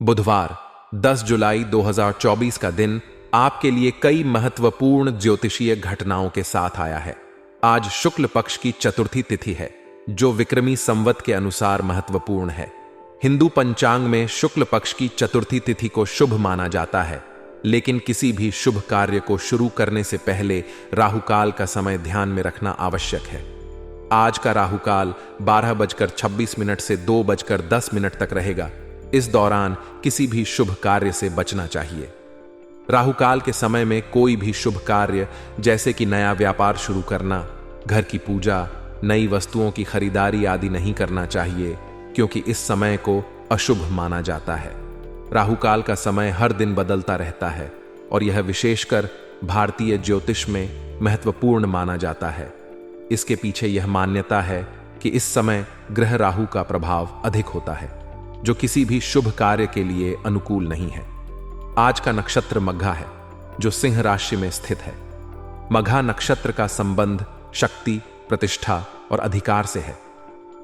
बुधवार 10 जुलाई 2024 का दिन आपके लिए कई महत्वपूर्ण ज्योतिषीय घटनाओं के साथ आया है। आज शुक्ल पक्ष की चतुर्थी तिथि है, जो विक्रमी संवत के अनुसार महत्वपूर्ण है। हिंदू पंचांग में शुक्ल पक्ष की चतुर्थी तिथि को शुभ माना जाता है, लेकिन किसी भी शुभ कार्य को शुरू करने से पहले राहुकाल का समय ध्यान में रखना आवश्यक है। आज का राहुकाल 12:26 से 2:10 तक रहेगा। इस दौरान किसी भी शुभ कार्य से बचना चाहिए। राहुकाल के समय में कोई भी शुभ कार्य जैसे कि नया व्यापार शुरू करना, घर की पूजा, नई वस्तुओं की खरीदारी आदि नहीं करना चाहिए, क्योंकि इस समय को अशुभ माना जाता है। राहुकाल का समय हर दिन बदलता रहता है और यह विशेषकर भारतीय ज्योतिष में महत्वपूर्ण माना जाता है। इसके पीछे यह मान्यता है कि इस समय ग्रह राहु का प्रभाव अधिक होता है, जो किसी भी शुभ कार्य के लिए अनुकूल नहीं है। आज का नक्षत्र मघा है, जो सिंह राशि में स्थित है। मघा नक्षत्र का संबंध शक्ति, प्रतिष्ठा और अधिकार से है।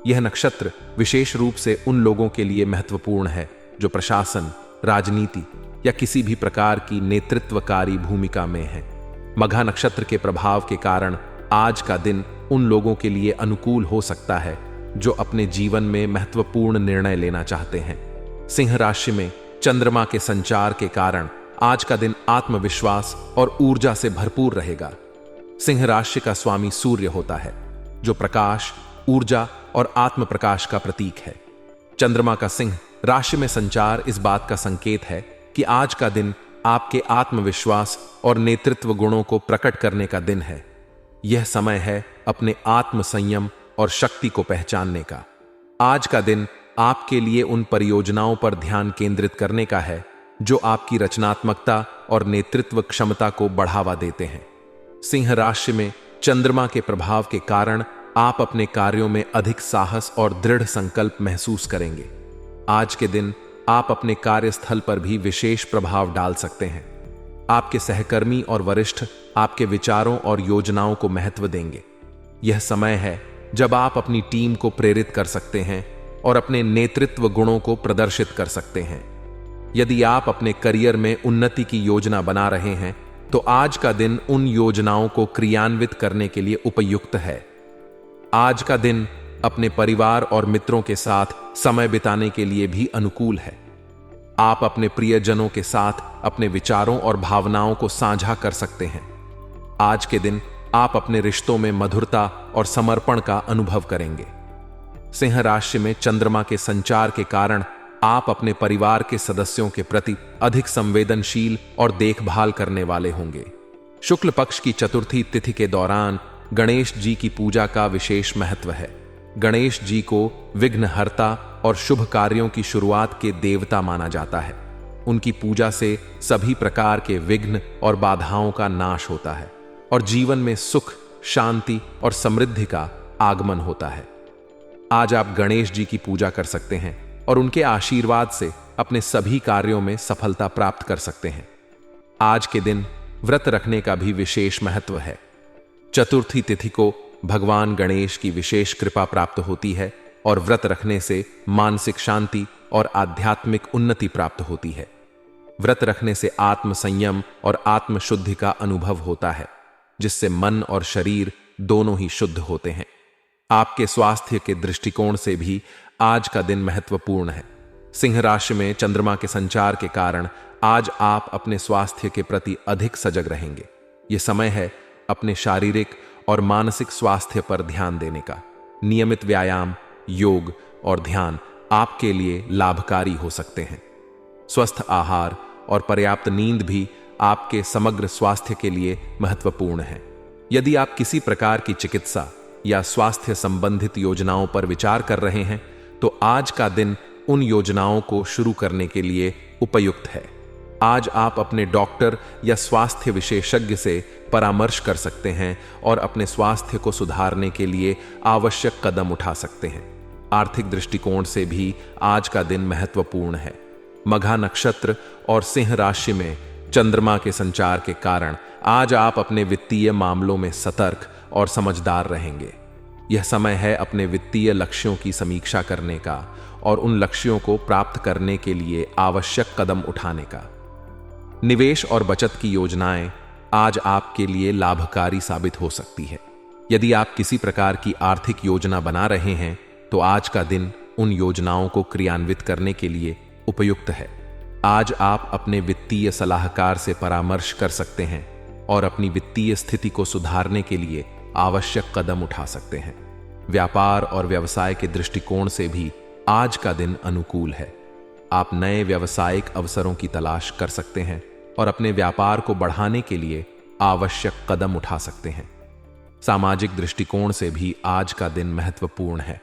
यह नक्षत्र विशेष रूप से उन लोगों के लिए महत्वपूर्ण है जो प्रशासन, राजनीति या किसी भी प्रकार की नेतृत्वकारी भूमिका में है। मघा नक्षत्र के प्रभाव के कारण आज का दिन उन लोगों के लिए अनुकूल हो सकता है जो अपने जीवन में महत्वपूर्ण निर्णय लेना चाहते हैं। सिंह राशि में चंद्रमा के संचार के कारण आज का दिन आत्मविश्वास और ऊर्जा से भरपूर रहेगा। सिंह राशि का स्वामी सूर्य होता है, जो प्रकाश, ऊर्जा और आत्म प्रकाश का प्रतीक है। चंद्रमा का सिंह राशि में संचार इस बात का संकेत है कि आज का दिन आपके आत्मविश्वास और नेतृत्व गुणों को प्रकट करने का दिन है। यह समय है अपने आत्म संयम और शक्ति को पहचानने का। आज का दिन आपके लिए उन परियोजनाओं पर ध्यान केंद्रित करने का है जो आपकी रचनात्मकता और नेतृत्व क्षमता को बढ़ावा देते हैं। सिंह राशि में चंद्रमा के प्रभाव के कारण आप अपने कार्यों में अधिक साहस और दृढ़ संकल्प महसूस करेंगे। आज के दिन आप अपने कार्यस्थल पर भी विशेष प्रभाव डाल सकते हैं। आपके सहकर्मी और वरिष्ठ आपके विचारों और योजनाओं को महत्व देंगे। यह समय है जब आप अपनी टीम को प्रेरित कर सकते हैं और अपने नेतृत्व गुणों को प्रदर्शित कर सकते हैं। यदि आप अपने करियर में उन्नति की योजना बना रहे हैं, तो आज का दिन उन योजनाओं को क्रियान्वित करने के लिए उपयुक्त है। आज का दिन अपने परिवार और मित्रों के साथ समय बिताने के लिए भी अनुकूल है। आप अपने प्रियजनों के साथ अपने विचारों और भावनाओं को साझा कर सकते हैं। आज के दिन आप अपने रिश्तों में मधुरता और समर्पण का अनुभव करेंगे। सिंह राशि में चंद्रमा के संचार के कारण आप अपने परिवार के सदस्यों के प्रति अधिक संवेदनशील और देखभाल करने वाले होंगे। शुक्ल पक्ष की चतुर्थी तिथि के दौरान गणेश जी की पूजा का विशेष महत्व है। गणेश जी को विघ्नहर्ता और शुभ कार्यों की शुरुआत के देवता माना जाता है। उनकी पूजा से सभी प्रकार के विघ्न और बाधाओं का नाश होता है और जीवन में सुख, शांति और समृद्धि का आगमन होता है। आज आप गणेश जी की पूजा कर सकते हैं और उनके आशीर्वाद से अपने सभी कार्यों में सफलता प्राप्त कर सकते हैं। आज के दिन व्रत रखने का भी विशेष महत्व है। चतुर्थी तिथि को भगवान गणेश की विशेष कृपा प्राप्त होती है और व्रत रखने से मानसिक शांति और आध्यात्मिक उन्नति प्राप्त होती है। व्रत रखने से आत्म संयम और आत्म शुद्धि का अनुभव होता है, जिससे मन और शरीर दोनों ही शुद्ध होते हैं। आपके स्वास्थ्य के दृष्टिकोण से भी आज का दिन महत्वपूर्ण है। सिंह राशि में चंद्रमा के संचार के कारण आज आप अपने स्वास्थ्य के प्रति अधिक सजग रहेंगे। यह समय है अपने शारीरिक और मानसिक स्वास्थ्य पर ध्यान देने का। नियमित व्यायाम, योग और ध्यान आपके लिए लाभकारी हो सकते हैं। स्वस्थ आहार और पर्याप्त नींद भी आपके समग्र स्वास्थ्य के लिए महत्वपूर्ण है। यदि आप किसी प्रकार की चिकित्सा या स्वास्थ्य संबंधित योजनाओं पर विचार कर रहे हैं, तो आज का दिन उन योजनाओं को शुरू करने के लिए उपयुक्त है। आज आप अपने डॉक्टर या स्वास्थ्य विशेषज्ञ से परामर्श कर सकते हैं और अपने स्वास्थ्य को सुधारने के लिए आवश्यक कदम उठा सकते हैं। आर्थिक दृष्टिकोण से भी आज का दिन महत्वपूर्ण है। मघा नक्षत्र और सिंह राशि में चंद्रमा के संचार के कारण आज आप अपने वित्तीय मामलों में सतर्क और समझदार रहेंगे। यह समय है अपने वित्तीय लक्ष्यों की समीक्षा करने का और उन लक्ष्यों को प्राप्त करने के लिए आवश्यक कदम उठाने का। निवेश और बचत की योजनाएं आज आपके लिए लाभकारी साबित हो सकती है। यदि आप किसी प्रकार की आर्थिक योजना बना रहे हैं तो आज का दिन उन योजनाओं को क्रियान्वित करने के लिए उपयुक्त है। आज आप अपने वित्तीय सलाहकार से परामर्श कर सकते हैं और अपनी वित्तीय स्थिति को सुधारने के लिए आवश्यक कदम उठा सकते हैं। व्यापार और व्यवसाय के दृष्टिकोण से भी आज का दिन अनुकूल है। आप नए व्यावसायिक अवसरों की तलाश कर सकते हैं और अपने व्यापार को बढ़ाने के लिए आवश्यक कदम उठा सकते हैं। सामाजिक दृष्टिकोण से भी आज का दिन महत्वपूर्ण है।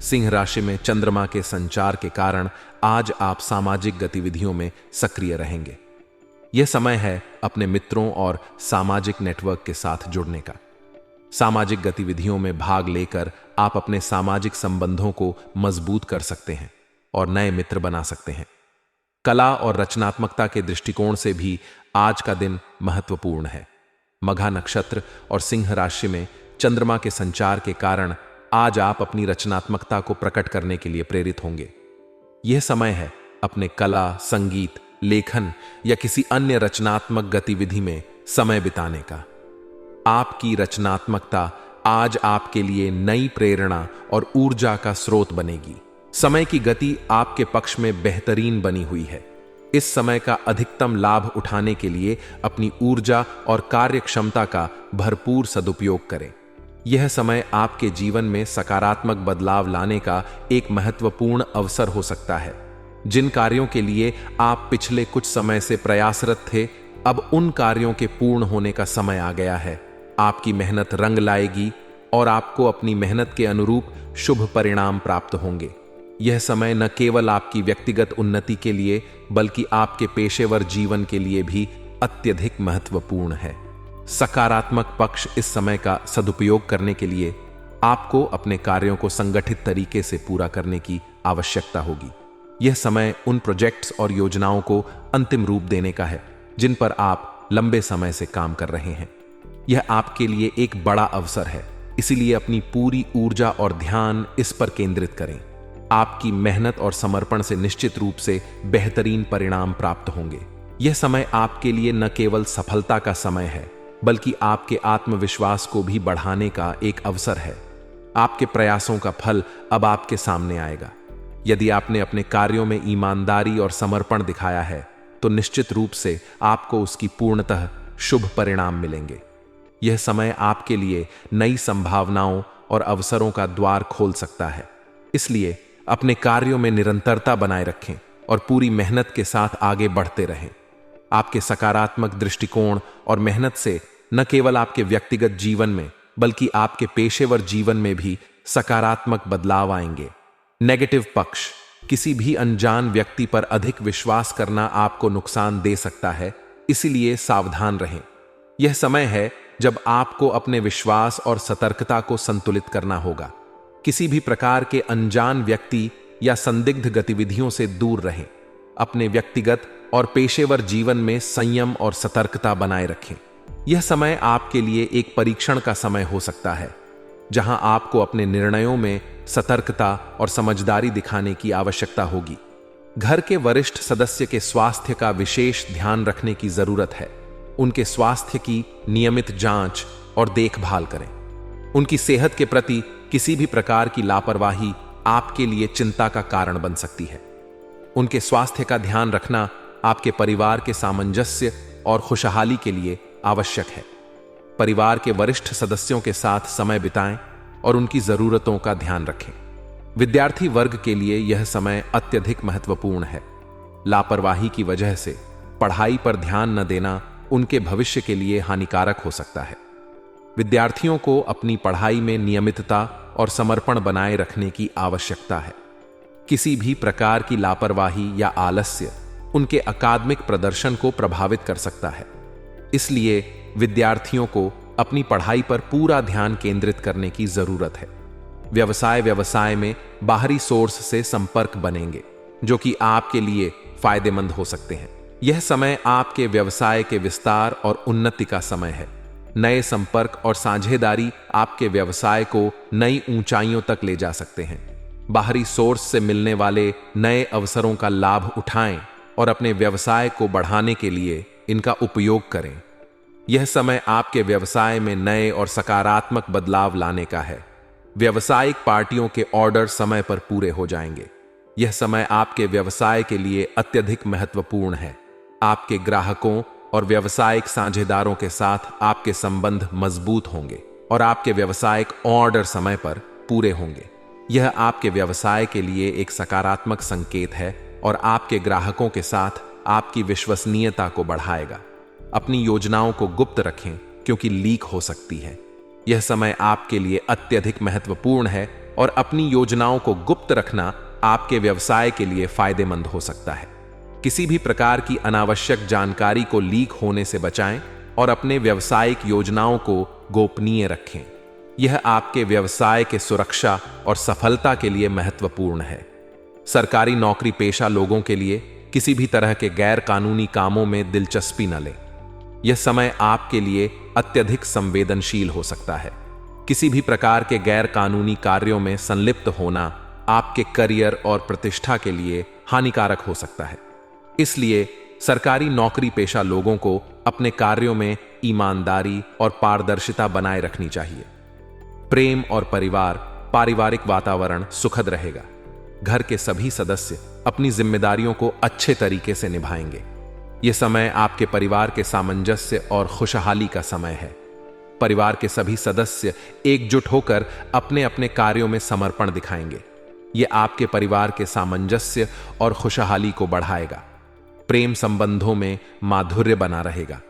सिंह राशि में चंद्रमा के संचार के कारण आज आप सामाजिक गतिविधियों में सक्रिय रहेंगे। यह समय है अपने मित्रों और सामाजिक नेटवर्क के साथ जुड़ने का। सामाजिक गतिविधियों में भाग लेकर आप अपने सामाजिक संबंधों को मजबूत कर सकते हैं और नए मित्र बना सकते हैं। कला और रचनात्मकता के दृष्टिकोण से भी आज का दिन महत्वपूर्ण है। मघा नक्षत्र और सिंह राशि में चंद्रमा के संचार के कारण आज आप अपनी रचनात्मकता को प्रकट करने के लिए प्रेरित होंगे। यह समय है अपने कला, संगीत, लेखन या किसी अन्य रचनात्मक गतिविधि में समय बिताने का। आपकी रचनात्मकता आज आपके लिए नई प्रेरणा और ऊर्जा का स्रोत बनेगी। समय की गति आपके पक्ष में बेहतरीन बनी हुई है। इस समय का अधिकतम लाभ उठाने के लिए अपनी ऊर्जा और कार्य क्षमता का भरपूर सदुपयोग करें। यह समय आपके जीवन में सकारात्मक बदलाव लाने का एक महत्वपूर्ण अवसर हो सकता है। जिन कार्यों के लिए आप पिछले कुछ समय से प्रयासरत थे, अब उन कार्यों के पूर्ण होने का समय आ गया है। आपकी मेहनत रंग लाएगी और आपको अपनी मेहनत के अनुरूप शुभ परिणाम प्राप्त होंगे। यह समय न केवल आपकी व्यक्तिगत उन्नति के लिए बल्कि आपके पेशेवर जीवन के लिए भी अत्यधिक महत्वपूर्ण है। सकारात्मक पक्ष इस समय का सदुपयोग करने के लिए आपको अपने कार्यों को संगठित तरीके से पूरा करने की आवश्यकता होगी। यह समय उन प्रोजेक्ट्स और योजनाओं को अंतिम रूप देने का है जिन पर आप लंबे समय से काम कर रहे हैं। यह आपके लिए एक बड़ा अवसर है, इसीलिए अपनी पूरी ऊर्जा और ध्यान इस पर केंद्रित करें। आपकी मेहनत और समर्पण से निश्चित रूप से बेहतरीन परिणाम प्राप्त होंगे। यह समय आपके लिए न केवल सफलता का समय है बल्कि आपके आत्मविश्वास को भी बढ़ाने का एक अवसर है। आपके प्रयासों का फल अब आपके सामने आएगा। यदि आपने अपने कार्यों में ईमानदारी और समर्पण दिखाया है तो निश्चित रूप से आपको उसकी पूर्णतः शुभ परिणाम मिलेंगे। यह समय आपके लिए नई संभावनाओं और अवसरों का द्वार खोल सकता है। इसलिए अपने कार्यों में निरंतरता बनाए रखें और पूरी मेहनत के साथ आगे बढ़ते रहें। आपके सकारात्मक दृष्टिकोण और मेहनत से न केवल आपके व्यक्तिगत जीवन में बल्कि आपके पेशेवर जीवन में भी सकारात्मक बदलाव आएंगे। नेगेटिव पक्ष, किसी भी अनजान व्यक्ति पर अधिक विश्वास करना आपको नुकसान दे सकता है, इसीलिए सावधान रहें। यह समय है जब आपको अपने विश्वास और सतर्कता को संतुलित करना होगा। किसी भी प्रकार के अनजान व्यक्ति या संदिग्ध गतिविधियों से दूर रहें। अपने व्यक्तिगत और पेशेवर जीवन में संयम और सतर्कता बनाए रखें। यह समय आपके लिए एक परीक्षण का समय हो सकता है, जहां आपको अपने निर्णयों में सतर्कता और समझदारी दिखाने की आवश्यकता होगी। घर के वरिष्ठ सदस्य के स्वास्थ्य का विशेष ध्यान रखने की जरूरत है। उनके स्वास्थ्य की नियमित जांच और देखभाल करें। उनकी सेहत के प्रति किसी भी प्रकार की लापरवाही आपके लिए चिंता का कारण बन सकती है। उनके स्वास्थ्य का ध्यान रखना आपके परिवार के सामंजस्य और खुशहाली के लिए आवश्यक है। परिवार के वरिष्ठ सदस्यों के साथ समय बिताएं और उनकी जरूरतों का ध्यान रखें। विद्यार्थी वर्ग के लिए यह समय अत्यधिक महत्वपूर्ण है। लापरवाही की वजह से पढ़ाई पर ध्यान न देना उनके भविष्य के लिए हानिकारक हो सकता है। विद्यार्थियों को अपनी पढ़ाई में नियमितता और समर्पण बनाए रखने की आवश्यकता है। किसी भी प्रकार की लापरवाही या आलस्य उनके अकादमिक प्रदर्शन को प्रभावित कर सकता है। इसलिए विद्यार्थियों को अपनी पढ़ाई पर पूरा ध्यान केंद्रित करने की जरूरत है। व्यवसाय में बाहरी सोर्स से संपर्क बनेंगे जो कि आपके लिए फायदेमंद हो सकते हैं। यह समय आपके व्यवसाय के विस्तार और उन्नति का समय है। नए संपर्क और साझेदारी आपके व्यवसाय को नई ऊंचाइयों तक ले जा सकते हैं। बाहरी सोर्स से मिलने वाले नए अवसरों का लाभ उठाएं और अपने व्यवसाय को बढ़ाने के लिए इनका उपयोग करें। यह समय आपके व्यवसाय में नए और सकारात्मक बदलाव लाने का है। व्यावसायिक पार्टियों के ऑर्डर समय पर पूरे हो जाएंगे। यह समय आपके व्यवसाय के लिए अत्यधिक महत्वपूर्ण है। आपके ग्राहकों और व्यावसायिक साझेदारों के साथ आपके संबंध मजबूत होंगे और आपके व्यावसायिक ऑर्डर समय पर पूरे होंगे। यह आपके व्यवसाय के लिए एक सकारात्मक संकेत है और आपके ग्राहकों के साथ आपकी विश्वसनीयता को बढ़ाएगा। अपनी योजनाओं को गुप्त रखें क्योंकि लीक हो सकती है। यह समय आपके लिए अत्यधिक महत्वपूर्ण है और अपनी योजनाओं को गुप्त रखना आपके व्यवसाय के लिए फायदेमंद हो सकता है। किसी भी प्रकार की अनावश्यक जानकारी को लीक होने से बचाएं और अपने व्यावसायिक योजनाओं को गोपनीय रखें। यह आपके व्यवसाय के सुरक्षा और सफलता के लिए महत्वपूर्ण है। सरकारी नौकरी पेशा लोगों के लिए किसी भी तरह के गैर कानूनी कामों में दिलचस्पी न लें। यह समय आपके लिए अत्यधिक संवेदनशील हो सकता है। किसी भी प्रकार के गैर कानूनी कार्यों में संलिप्त होना आपके करियर और प्रतिष्ठा के लिए हानिकारक हो सकता है। इसलिए सरकारी नौकरी पेशा लोगों को अपने कार्यों में ईमानदारी और पारदर्शिता बनाए रखनी चाहिए। प्रेम और पारिवारिक वातावरण सुखद रहेगा। घर के सभी सदस्य अपनी जिम्मेदारियों को अच्छे तरीके से निभाएंगे। यह समय आपके परिवार के सामंजस्य और खुशहाली का समय है। परिवार के सभी सदस्य एकजुट होकर अपने अपने कार्यों में समर्पण दिखाएंगे। यह आपके परिवार के सामंजस्य और खुशहाली को बढ़ाएगा। प्रेम संबंधों में माधुर्य बना रहेगा।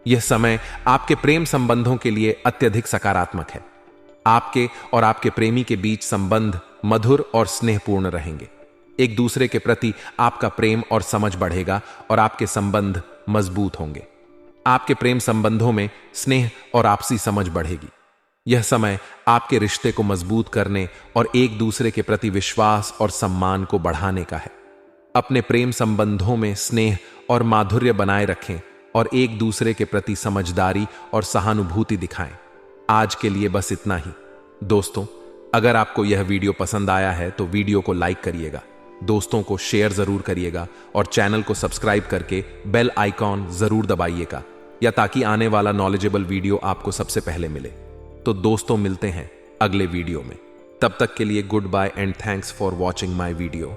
यह समय आपके प्रेम संबंधों के लिए अत्यधिक सकारात्मक है। आपके और आपके प्रेमी के बीच संबंध मधुर और स्नेहपूर्ण रहेंगे। एक दूसरे के प्रति आपका प्रेम और समझ बढ़ेगा और आपके संबंध मजबूत होंगे। आपके प्रेम संबंधों में स्नेह और आपसी समझ बढ़ेगी। यह समय आपके रिश्ते को मजबूत करने और एक दूसरे के प्रति विश्वास और सम्मान को बढ़ाने का है। अपने प्रेम संबंधों में स्नेह और माधुर्य बनाए रखें और एक दूसरे के प्रति समझदारी और सहानुभूति दिखाएं। आज के लिए बस इतना ही। दोस्तों, अगर आपको यह वीडियो पसंद आया है तो वीडियो को लाइक करिएगा, दोस्तों को शेयर जरूर करिएगा और चैनल को सब्सक्राइब करके बेल आइकॉन जरूर दबाइएगा या ताकि आने वाला नॉलेजेबल वीडियो आपको सबसे पहले मिले। तो दोस्तों, मिलते हैं अगले वीडियो में। तब तक के लिए goodbye and thanks for watching my video.